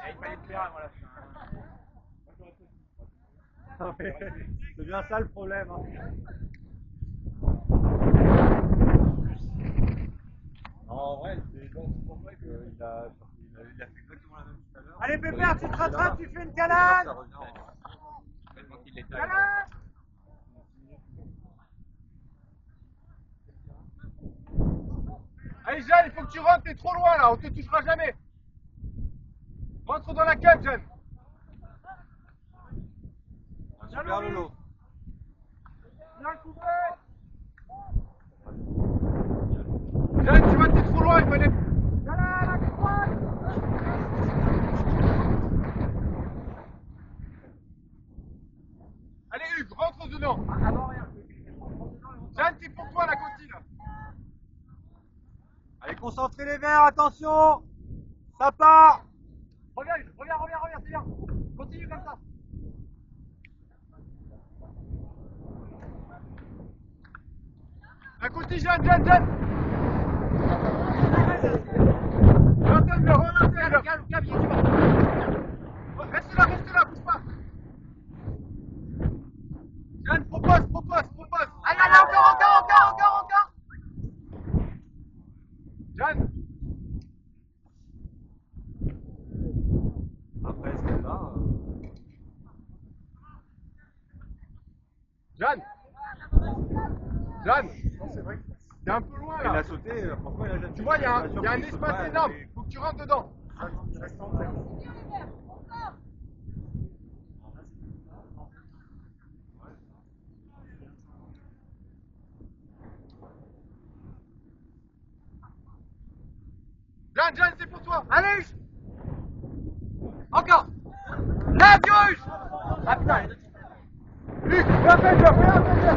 Il fallait te faire avant la fin. C'est bien ça le problème. Hein. Non, en vrai, c'est bon, c'est pour moi qu'il a fait exactement la même tout à l'heure. Allez, Pépère, tu te rattrapes, tu fais une canade. Ça revient en... Tellement qu'il est taille. Canade. Allez, Jeanne, il faut que tu rentres, t'es trop loin là, on te touchera jamais. Rentre dans la cage, Jeanne. Super Lolo. Bien coupé. Jeanne, tu vois, t'es trop loin, il fallait... Allez, Hugues, rentre dedans. Jeanne, c'est pour toi la coquille là. Allez, concentrez les verts, attention. Ça part. Reviens, c'est bien. Continue comme ça. La coquille, Jeanne. Relance-le. Reste là, bouge pas. Jeanne, propose. Allez, encore. Jeanne. Après, celle-là. Jeanne. Non, c'est vrai. T'es un peu loin Il là. a sauté, franchement, il a jeté. Tu vois, il y a un espace énorme. Faut que tu rentres dedans. Luc, viens faire joueur, viens faire joueur.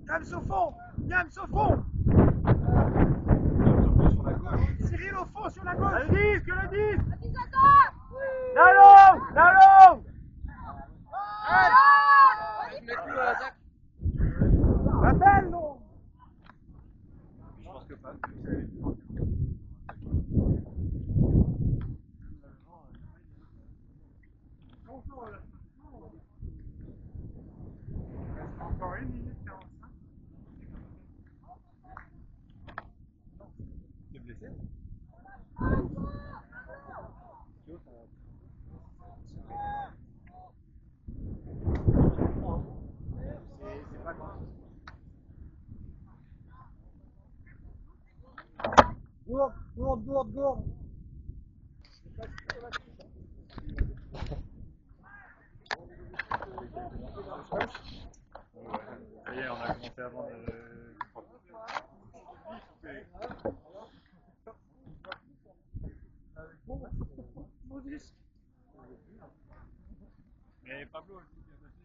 Yams au fond! Yams au fond! Sur la gauche. Cyril au fond sur la gauche! Le 10, que le 10! Lalo! Lalo! Appelle, non! Je pense que pas. Encore 1 minute 45. T'es blessé? C'est pas grave. Gourde. Ça y est, on a commencé avant de... Mais Pablo aussi qui a passé.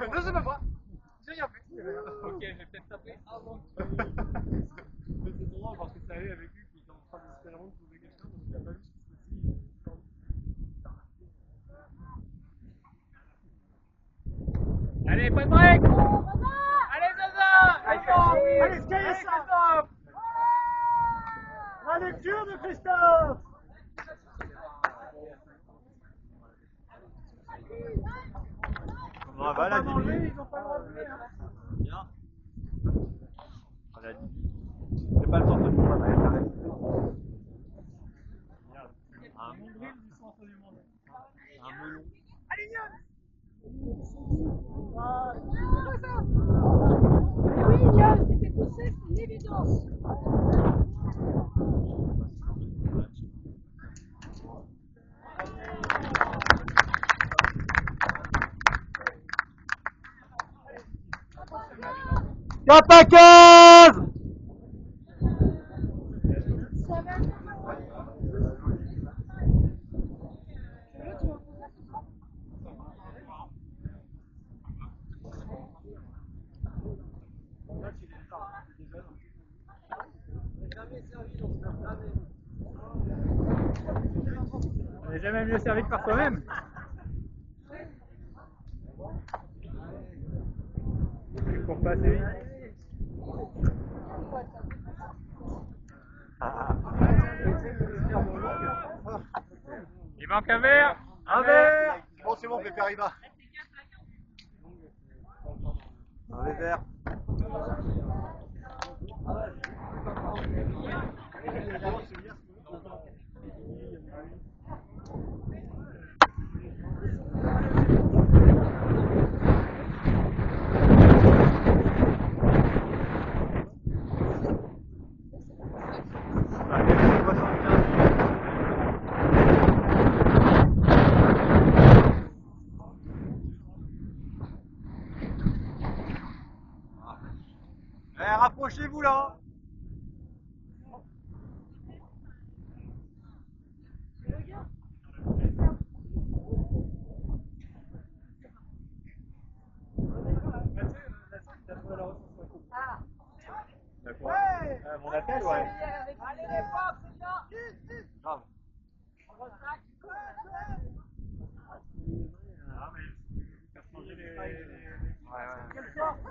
Non, c'est pas moi! J'ai rien fait! Ok, je vais peut-être taper avant. Mais c'est drôle parce que ça allait avec lui qui était en train d'espérer de trouver quelqu'un, donc il a pas vu ce qui se passait. Allez, pas de break! Allez, Zaza! Allez, Sky, ça! La lecture de Christophe! Comment va la Divi? Ils ont pas enlevé, hein. Bien. La Divi. C'est pas le centre du monde, elle s'arrête. Un nombril du centre du monde. Un melon. Allez, Yann! Oui, Yann, c'était poussé, c'est une évidence. Cap à 15! Ça va. On n'est jamais mieux servi que par soi-même. Tu cours pas assez vite. Il manque un verre. Un verre! Bon, c'est bon, Pépé arriva. Un verre. Rapprochez-vous là. Ouais! Mon appel, ouais. Allez, les femmes, c'est bien. Grave. Ouais.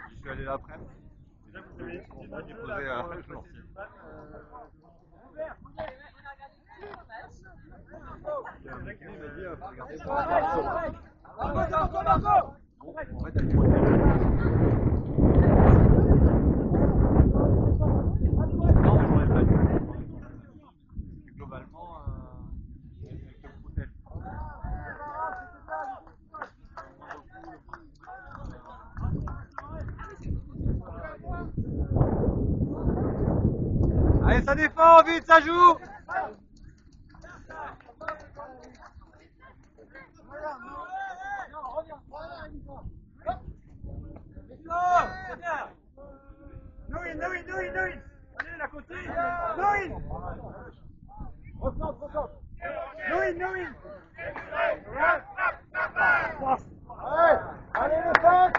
Je suis allé l'après. Déjà, vous savez, J'ai posé je m'en suis. Un mec qui m'a dit, faut regarder ça. Marco! En fait, elle est trop telle. Non, mais j'en ai pas dit. Globalement, avec le protel. ça défend, vite, ça joue. Noin. Allez, la côté. Noin. Recentre. Noin. Allez les fans.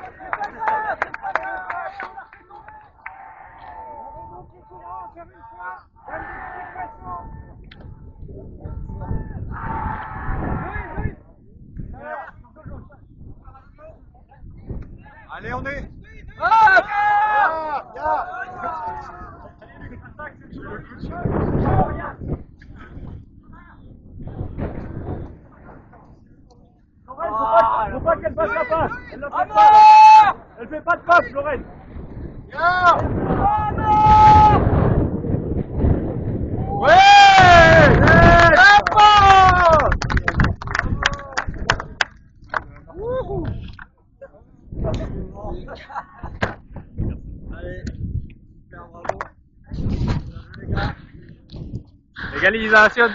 Allez, on est. Faut pas qu'elle fasse la passe. Elle la fait pas. Elle fait pas de passe, Lorraine. Allez, super bravo. Égalisation.